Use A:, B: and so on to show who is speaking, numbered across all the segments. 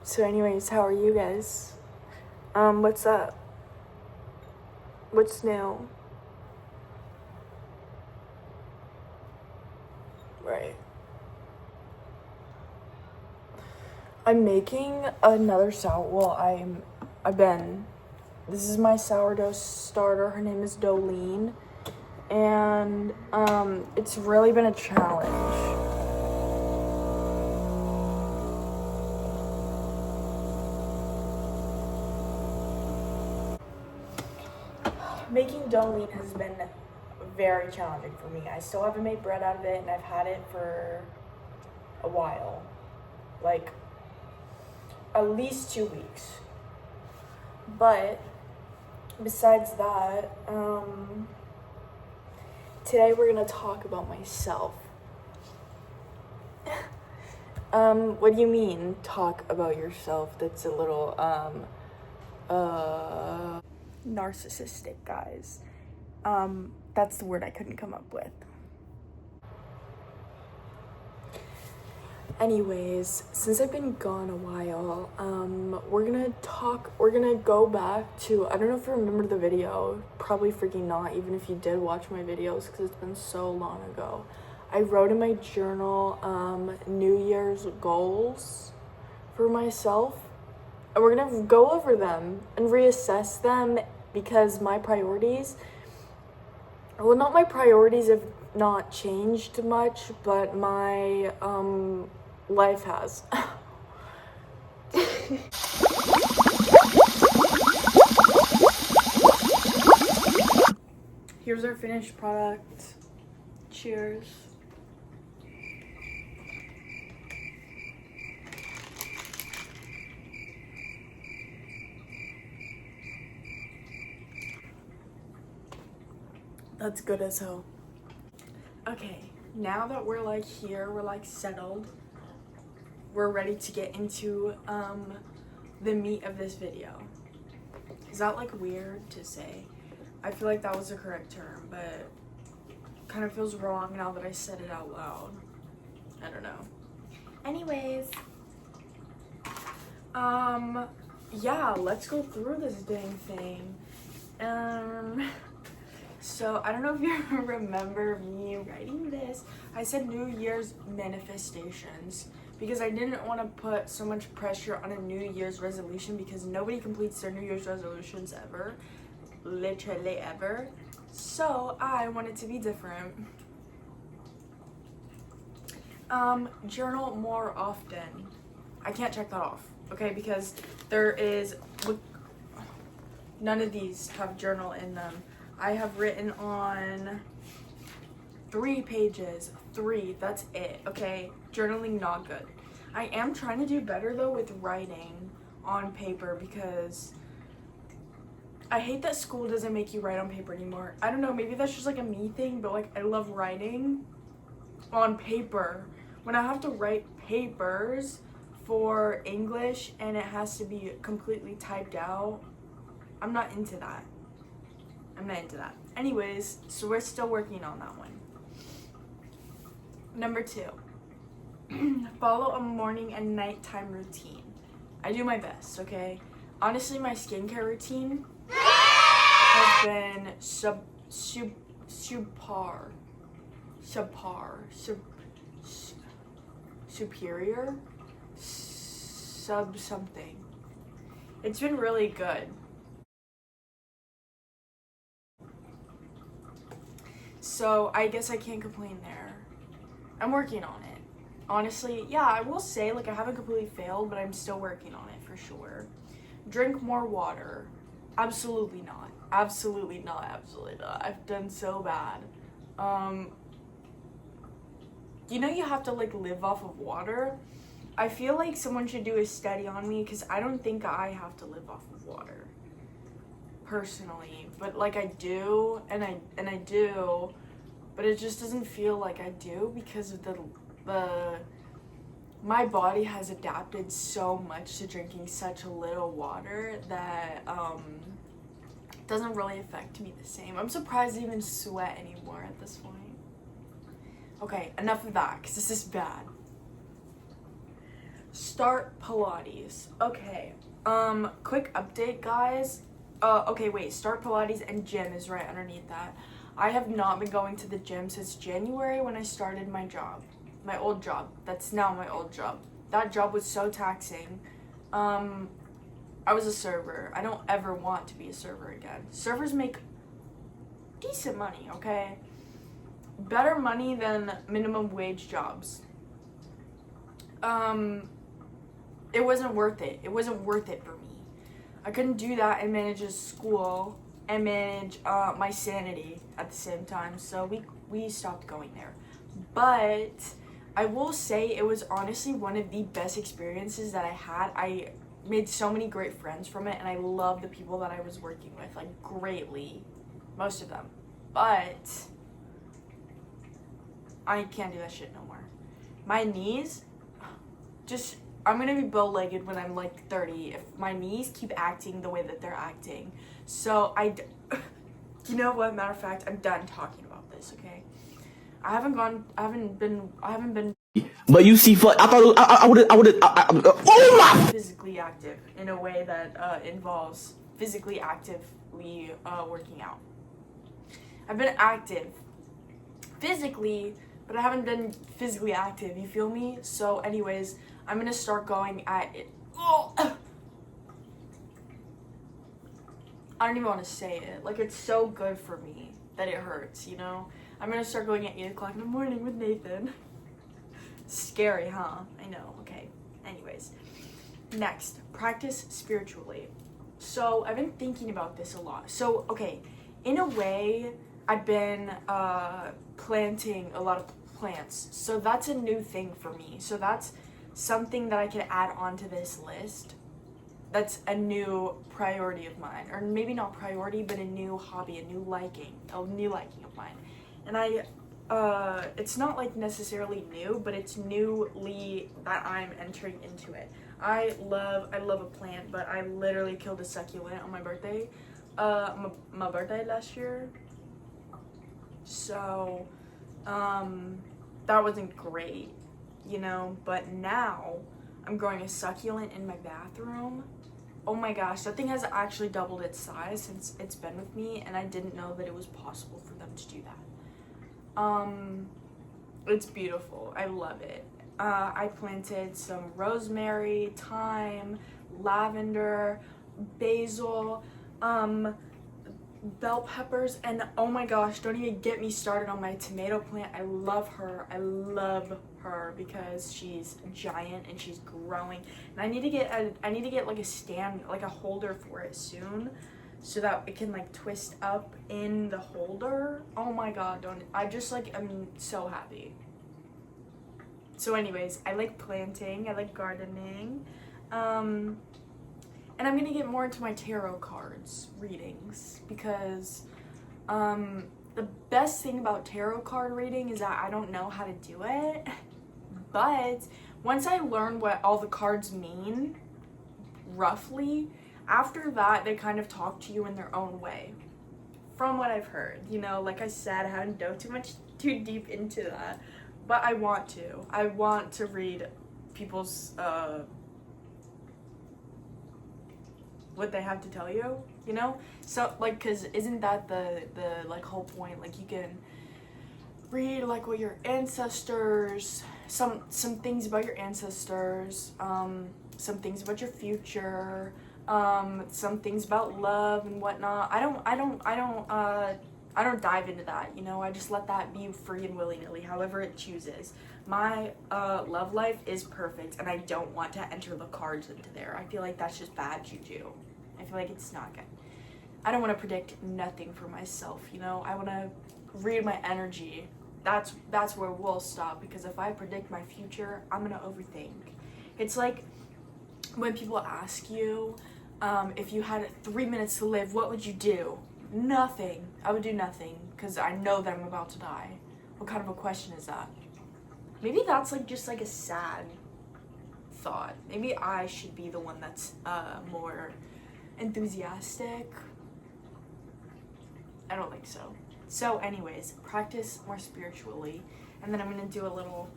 A: So anyways, how are you guys? What's up? What's new? Right. I'm making another this is my sourdough starter. Her name is Dolene. And, it's really been a challenge. Making Dolene has been very challenging for me. I still haven't made bread out of it, and I've had it for a while. Like, at least 2 weeks. But, besides that, today we're gonna talk about myself. What do you mean, talk about yourself? That's a little, narcissistic, guys. That's the word I couldn't come up with. Anyways, since I've been gone a while, we're gonna go back to, I don't know if you remember the video, probably freaking not, even if you did watch my videos, because it's been so long ago. I wrote in my journal, New Year's goals for myself, and we're gonna go over them and reassess them, because my priorities, well, not my priorities have not changed much, but my, life has. Here's our finished product. Cheers. That's good as hell. Okay, now that we're like here, we're like settled, we're ready to get into the meat of this video. Is that like weird to say? I feel like that was the correct term, but kind of feels wrong now that I said it out loud. I don't know. Anyways, yeah, let's go through this dang thing. So I don't know if you remember me writing this. I said New Year's manifestations because I didn't want to put so much pressure on a New Year's resolution, because nobody completes their New Year's resolutions ever, literally ever. So I want it to be different. Journal more often. I can't check that off, okay, because none of these have journal in them. I have written on 3 pages. 3, that's it, okay? Journaling, not good. I am trying to do better though with writing on paper, because I hate that school doesn't make you write on paper anymore. I don't know, maybe that's just like a me thing, but like I love writing on paper. When I have to write papers for English and it has to be completely typed out, I'm not into that. Anyways, so we're still working on that one. Number 2, follow a morning and nighttime routine. I do my best, okay? Honestly, my skincare routine has been superior, something. It's been really good. So I guess I can't complain there. I'm working on it. Honestly, yeah, I will say, like, I haven't completely failed, but I'm still working on it for sure. Drink more water. Absolutely not. Absolutely not. I've done so bad. You know, you have to like live off of water. I feel like someone should do a study on me, because I don't think I have to live off of water personally, but like I do, and I do, but it just doesn't feel like I do, because of my body has adapted so much to drinking such a little water that it doesn't really affect me the same. I'm surprised I even sweat anymore at this point. Okay, enough of that, because this is bad. Start Pilates. Okay. Quick update, guys. Okay, wait. Start Pilates and gym is right underneath that. I have not been going to the gym since January when I started my job. My old job. That's now my old job. That job was so taxing. I was a server. I don't ever want to be a server again. Servers make decent money, okay? Better money than minimum wage jobs. It wasn't worth it. It wasn't worth it for me. I couldn't do that and manage a school and manage my sanity at the same time. So we stopped going there. But I will say it was honestly one of the best experiences that I had. I made so many great friends from it, and I love the people that I was working with, like, greatly. Most of them. But I can't do that shit no more. My knees, just, I'm gonna be bow-legged when I'm like 30 if my knees keep acting the way that they're acting. So you know what, matter of fact, I'm done talking about this, okay? I haven't been
B: But you see, I thought I would oh my!
A: physically active in a way that involves physically actively working out. I've been active physically, but I haven't been physically active, you feel me? So anyways, I'm gonna start going at it. Oh! I don't even want to say it. Like, it's so good for me that it hurts, you know? I'm gonna start going at 8 o'clock in the morning with Nathan. Scary, huh? I know, okay. Anyways, next, practice spiritually. So I've been thinking about this a lot. So, okay, in a way, I've been planting a lot of plants. So that's a new thing for me. So that's something that I can add onto this list. That's a new priority of mine. Or maybe not priority, but a new hobby, a new liking of mine. And it's not like necessarily new, but it's newly that I'm entering into it. I love a plant, but I literally killed a succulent on my birthday. My birthday last year. So, that wasn't great, you know, but now I'm growing a succulent in my bathroom. Oh my gosh, that thing has actually doubled its size since it's been with me, and I didn't know that it was possible for them to do that. It's beautiful. I love it. I planted some rosemary, thyme, lavender, basil, bell peppers, and oh my gosh, don't even get me started on my tomato plant. I love her because she's giant and she's growing, and I need to get like a stand, like a holder for it soon, so that it can like twist up in the holder. Oh my god, I'm so happy. So anyways, I like planting, I like gardening, and I'm gonna get more into my tarot cards readings because the best thing about tarot card reading is that I don't know how to do it, but once I learn what all the cards mean, roughly, after that they kind of talk to you in their own way, from what I've heard. You know, like I said, I haven't dove too deep into that, but I want to read people's what they have to tell you, you know? So like, cause isn't that the like whole point? Like, you can read like what your ancestors, some things about your ancestors, some things about your future, some things about love and whatnot. I don't dive into that, you know? I just let that be free and willy-nilly, however it chooses. My love life is perfect, and I don't want to enter the cards into there. I feel like that's just bad juju. I feel like it's not good. I don't want to predict nothing for myself, you know? I want to read my energy. That's where we'll stop, because if I predict my future, I'm gonna overthink. It's like when people ask you, if you had 3 minutes to live, what would you do? Nothing. I would do nothing, because I know that I'm about to die. What kind of a question is that? Maybe that's like just like a sad thought. Maybe I should be the one that's more enthusiastic. I don't think so. So anyways, practice more spiritually, and then I'm gonna do a little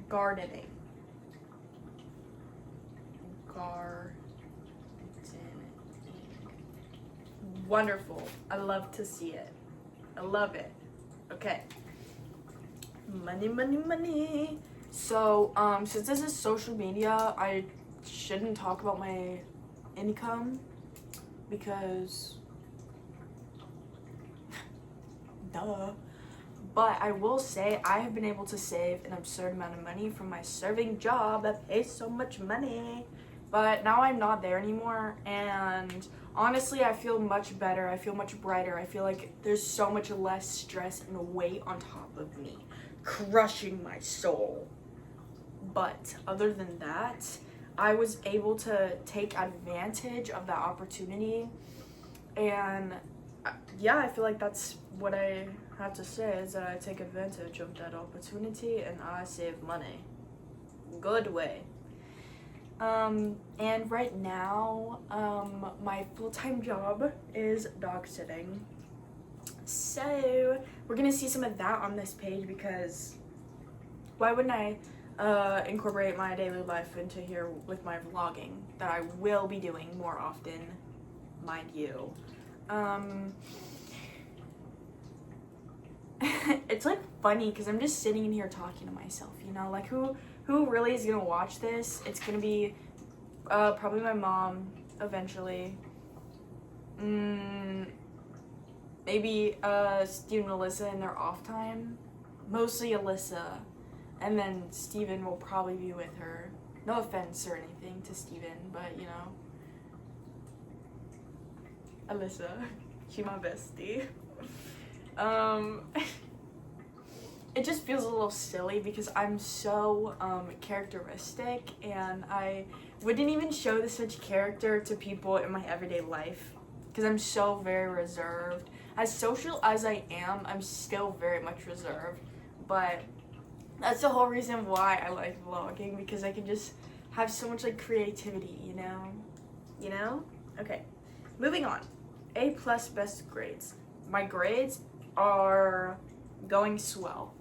A: Gardening. Wonderful. I love to see it. I love it. Okay. Money, money, money. So, since this is social media, I shouldn't talk about my income because duh. But I will say I have been able to save an absurd amount of money from my serving job that pays so much money. But now I'm not there anymore, and honestly, I feel much better. I feel much brighter. I feel like there's so much less stress and weight on top of me, crushing my soul. But other than that, I was able to take advantage of that opportunity, and yeah, I feel like that's what I have to say, is that I take advantage of that opportunity and I save money. Good way. And right now, my full-time job is dog sitting. So we're gonna see some of that on this page, because why wouldn't I incorporate my daily life into here with my vlogging that I will be doing more often, mind you. It's like funny because I'm just sitting in here talking to myself, you know, like who really is gonna watch this? It's gonna be probably my mom eventually. Maybe Steve and Alyssa in their off time. Mostly Alyssa. And then Steven will probably be with her. No offense or anything to Steven, but you know. Alyssa. She my bestie. It just feels a little silly because I'm so characteristic, and I wouldn't even show this such character to people in my everyday life because I'm so very reserved. As social as I am, I'm still very much reserved, but that's the whole reason why I like vlogging, because I can just have so much like creativity, you know? Okay, moving on. A+ best grades. My grades are going swell.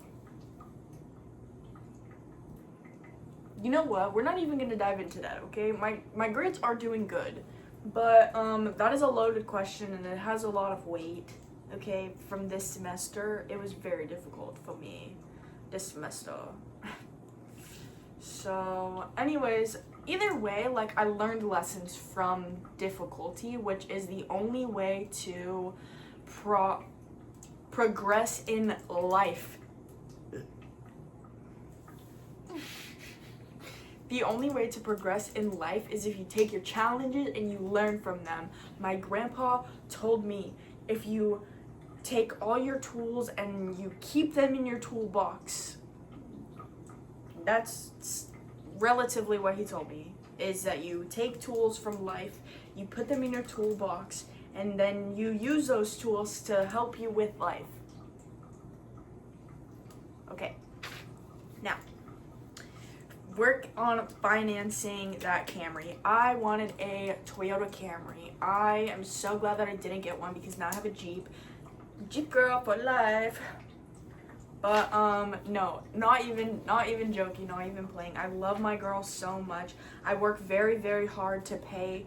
A: You know what? We're not even gonna dive into that, okay? My grades are doing good, but that is a loaded question and it has a lot of weight. Okay, from this semester, it was very difficult for me this semester. So, anyways, either way, like I learned lessons from difficulty, which is the only way to progress in life. The only way to progress in life is if you take your challenges and you learn from them. My grandpa told me, if you take all your tools and you keep them in your toolbox, that's relatively what he told me, is that you take tools from life, you put them in your toolbox, and then you use those tools to help you with life. Okay, now, work on financing that Camry. I wanted a Toyota Camry. I am so glad that I didn't get one because now I have a Jeep. Jeep girl for life. But no, not even joking, not even playing. I love my girl so much. I work very, very hard to pay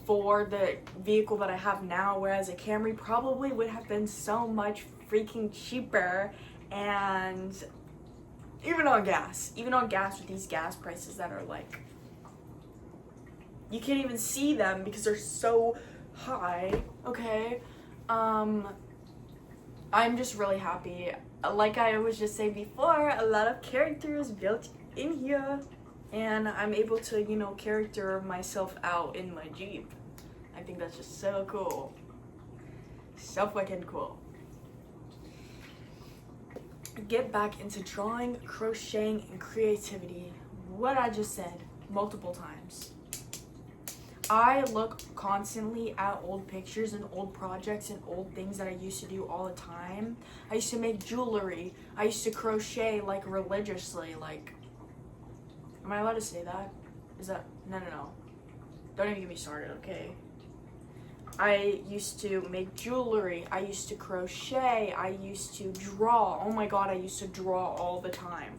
A: for the vehicle that I have now, whereas a Camry probably would have been so much freaking cheaper. And even on gas with these gas prices that are like, you can't even see them because they're so high. Okay, I'm just really happy. Like I was just saying before, a lot of characters built in here, and I'm able to, you know, character myself out in my Jeep. I think that's just so cool. So fucking cool. Get back into drawing, crocheting, and creativity. What I just said multiple times. I look constantly at old pictures and old projects and old things that I used to do all the time. I used to make jewelry. I used to crochet like religiously. Like, am I allowed to say that? Is that, no. Don't even get me started, okay? I used to make jewelry. I used to crochet. I used to draw. Oh my god, I used to draw all the time.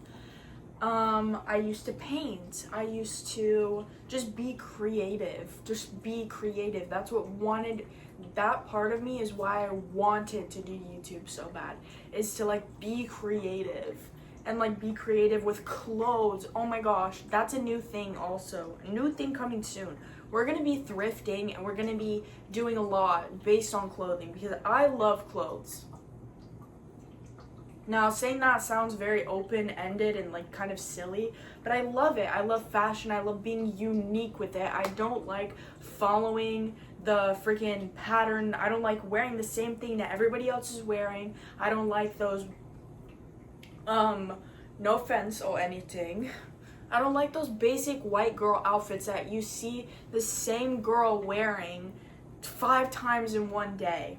A: I used to paint. I used to just be creative. That part of me is why I wanted to do YouTube so bad, is to like be creative and like be creative with clothes. Oh my gosh, that's a new thing also. A new thing coming soon. We're gonna be thrifting and we're gonna be doing a lot based on clothing because I love clothes. Now, saying that sounds very open-ended and like kind of silly, but I love it. I love fashion. I love being unique with it. I don't like following the freaking pattern. I don't like wearing the same thing that everybody else is wearing. I don't like those, no offense or anything. I don't like those basic white girl outfits that you see the same girl wearing 5 times in one day.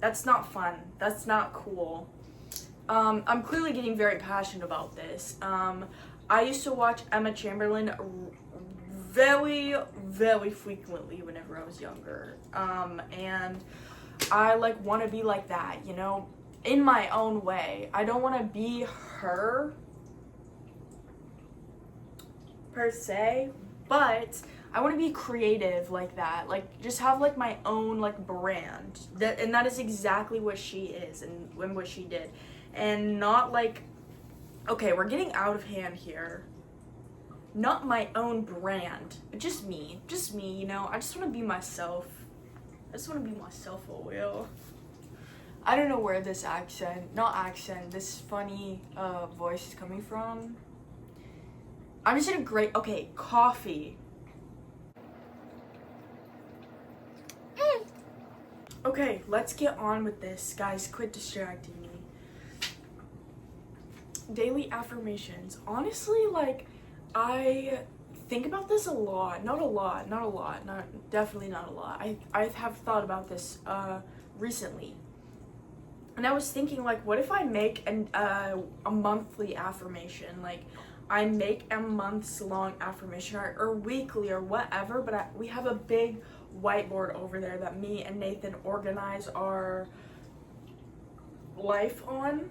A: That's not fun. That's not cool. I'm clearly getting very passionate about this. I used to watch Emma Chamberlain very, very frequently whenever I was younger. And I like want to be like that, you know, in my own way. I don't want to be her per se, but I want to be creative like that, like just have like my own like brand. And that is exactly what she is and what she did, and not like, okay, we're getting out of hand here. Not my own brand, but just me, you know. I just want to be myself. For real. I don't know where this this funny voice is coming from. I'm just in a great, okay, coffee. Okay, let's get on with this, guys. Quit distracting me. Daily affirmations. Honestly, like, I think about this a lot. Definitely not a lot. I have thought about this recently. And I was thinking, like, what if I make a monthly affirmation? Like, I make a month's long affirmation or weekly or whatever, but we have a big whiteboard over there that me and Nathan organize our life on.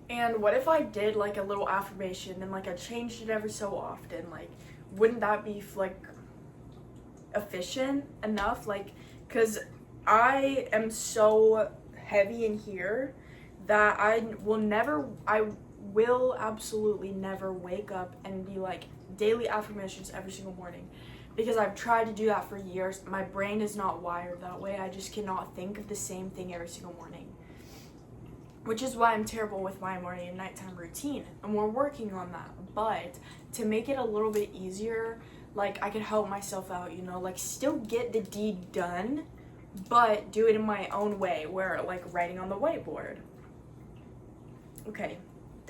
A: And what if I did like a little affirmation and like I changed it every so often? Like, wouldn't that be like efficient enough? Like, because I am so heavy in here that I will absolutely never wake up and be like daily affirmations every single morning, because I've tried to do that for years. My brain is not wired that way. I just cannot think of the same thing every single morning, which is why I'm terrible with my morning and nighttime routine, and we're working on that. But to make it a little bit easier, like I could help myself out, you know, like still get the deed done, but do it in my own way, where like writing on the whiteboard. Okay,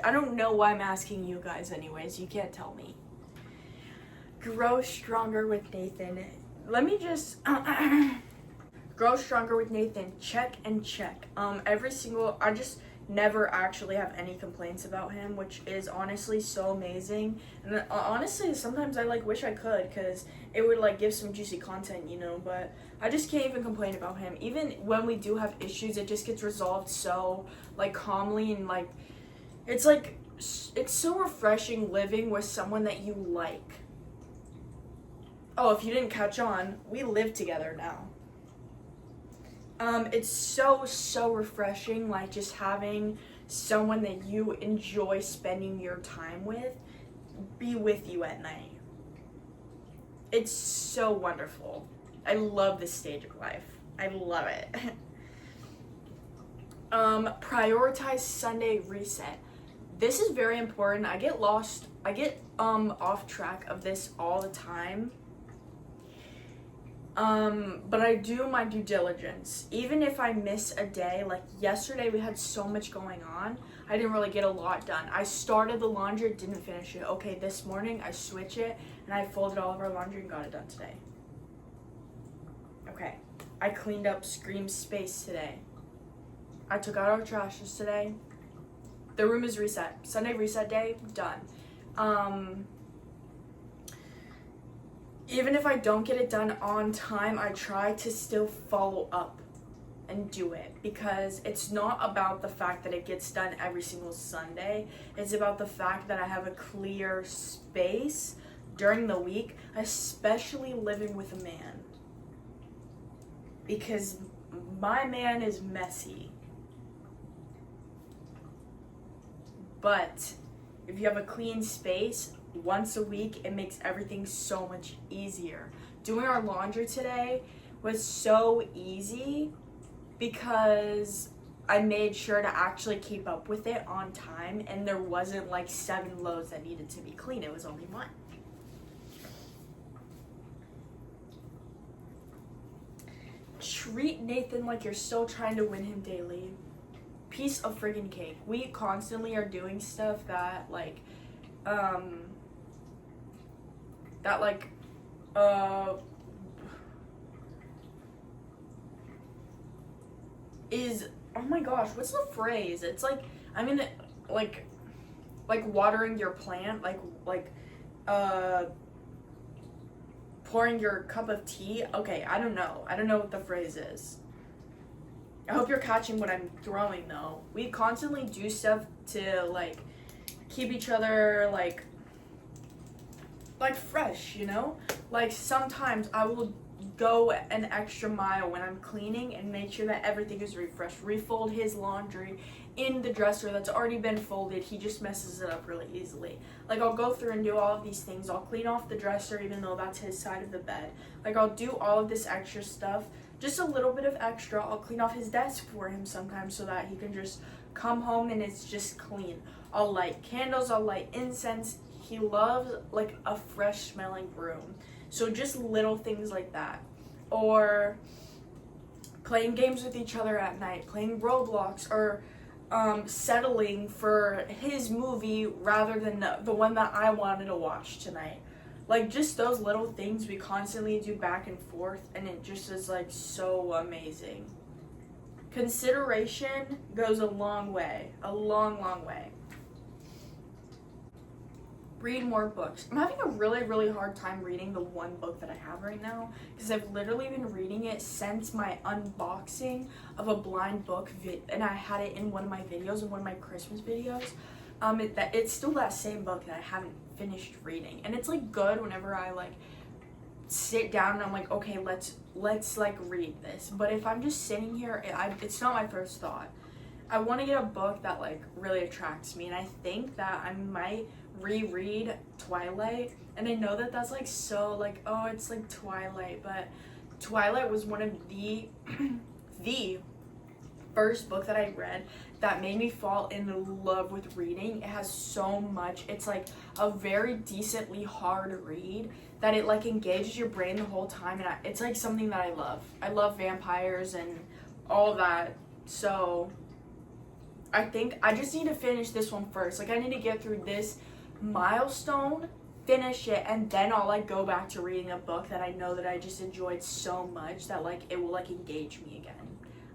A: I don't know why I'm asking you guys anyways, you can't tell me. Grow stronger with Nathan. Let me just grow stronger with Nathan. Check and check. I just never actually have any complaints about him, which is honestly so amazing. And honestly, sometimes I like wish I could, because it would like give some juicy content, you know, but I just can't even complain about him. Even when we do have issues, it just gets resolved so like calmly, and like it's so refreshing living with someone that you like. Oh, if you didn't catch on, we live together now. It's so refreshing, like just having someone that you enjoy spending your time with be with you at night. It's so wonderful. I love this stage of life. I love it. Prioritize Sunday reset. This is very important. I get off track of this all the time. But I do my due diligence. Even if I miss a day, like yesterday we had so much going on, I didn't really get a lot done. I started the laundry, didn't finish it. Okay, this morning I switch it, and I folded all of our laundry and got it done today. Okay, I cleaned up Scream's space today. I took out our trashes today. The room is reset. Sunday reset day, done. Even if I don't get it done on time, I try to still follow up. and do it, because it's not about the fact that it gets done every single Sunday. It's about the fact that I have a clear space during the week, especially living with a man, because my man is messy. But if you have a clean space once a week, it makes everything so much easier. Doing our laundry today was so easy because I made sure to actually keep up with it on time, and there wasn't like 7 loads that needed to be clean. It was only 1. Treat Nathan like you're still trying to win him daily. Piece of friggin' cake. We constantly are doing stuff that is, oh my gosh, what's the phrase? It's like, I mean, like watering your plant, pouring your cup of tea. Okay, I don't know what the phrase is. I hope you're catching what I'm throwing though. We constantly do stuff to like keep each other like fresh, you know? Like sometimes I will go an extra mile when I'm cleaning and make sure that everything is refreshed. Refold his laundry in the dresser that's already been folded. He just messes it up really easily. Like I'll go through and do all of these things. I'll clean off the dresser even though that's his side of the bed. Like I'll do all of this extra stuff. Just a little bit of extra. I'll clean off his desk for him sometimes so that he can just come home and it's just clean. I'll light candles, I'll light incense. He loves like a fresh smelling room. So just little things like that. Or playing games with each other at night, playing Roblox, or settling for his movie rather than the one that I wanted to watch tonight. Like just those little things we constantly do back and forth, and it just is like so amazing. Consideration goes a long way, a long, long way. Read more books. I'm having a really, really hard time reading the one book that I have right now because I've literally been reading it since my unboxing of a blind book and I had it in one of my videos, in one of my Christmas videos. It's still that same book that I haven't finished reading, and it's like good whenever I like sit down and I'm like, okay, let's like read this. But if I'm just sitting here, it's not my first thought. I want to get a book that like really attracts me, and I think that I might reread Twilight. And I know that that's like so like, oh, it's like Twilight, but Twilight was one of the the first book that I read that made me fall in love with reading. It has so much. It's like a very decently hard read that it like engages your brain the whole time, and it's like something that I love. I love vampires and all that, so I think I just need to finish this one first. Like I need to get through this milestone, finish it, and then I'll like go back to reading a book that I know that I just enjoyed so much that like it will like engage me again.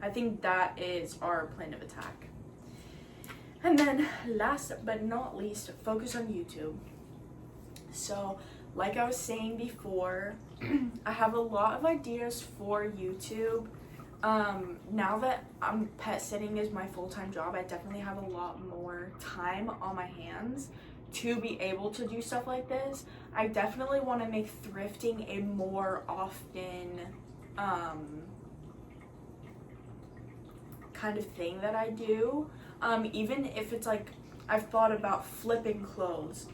A: I think that is our plan of attack. And then last but not least, focus on YouTube. So like I was saying before, I have a lot of ideas for YouTube. Now that pet sitting is my full-time job, I definitely have a lot more time on my hands to be able to do stuff like this. I definitely want to make thrifting a more often kind of thing that I do. Even if it's like, I've thought about flipping clothes.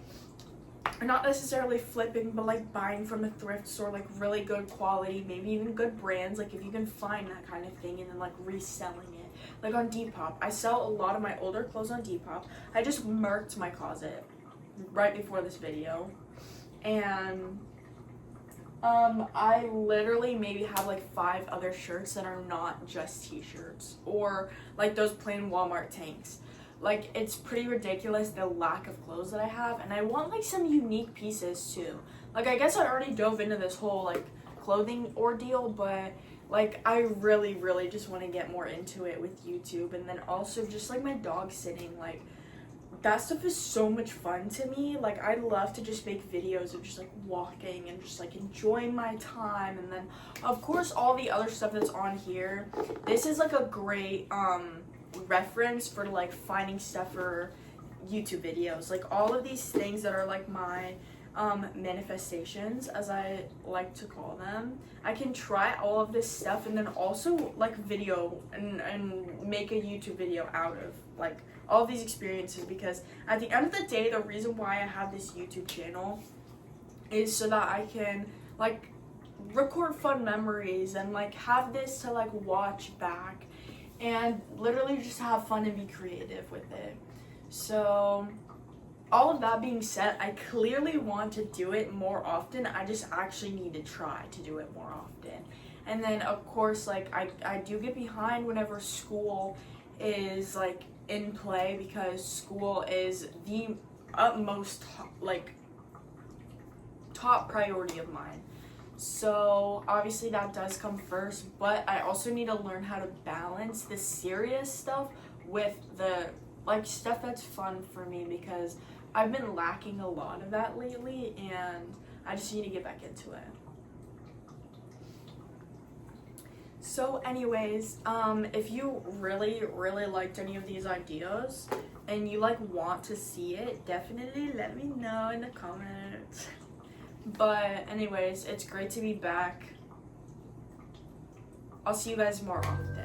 A: Or not necessarily flipping, but like buying from a thrift store, like really good quality, maybe even good brands, like if you can find that kind of thing, and then like reselling it. Like on Depop. I sell a lot of my older clothes on Depop. I just marked my closet right before this video. And I literally maybe have like 5 other shirts that are not just t-shirts, or like those plain Walmart tanks. Like it's pretty ridiculous the lack of clothes that I have, and I want like some unique pieces too. Like I guess I already dove into this whole like clothing ordeal, but like I really, really just want to get more into it with YouTube. And then also just like my dog sitting, like that stuff is so much fun to me. Like, I love to just make videos of just like walking and just like enjoying my time. And then of course all the other stuff that's on here, this is like a great reference for like finding stuff for YouTube videos. Like all of these things that are like my manifestations, as I like to call them, I can try all of this stuff and then also like video and make a YouTube video out of like all of these experiences, because at the end of the day, the reason why I have this YouTube channel is so that I can like record fun memories and like have this to like watch back and literally just have fun and be creative with it. So all of that being said, I clearly want to do it more often. I just actually need to try to do it more often. And then of course, like I do get behind whenever school is like in play, because school is the utmost like top priority of mine. So obviously that does come first, but I also need to learn how to balance the serious stuff with the like stuff that's fun for me, because I've been lacking a lot of that lately and I just need to get back into it. So anyways, if you really liked any of these ideas and you like want to see it, definitely let me know in the comments. But anyways, it's great to be back. I'll see you guys more often.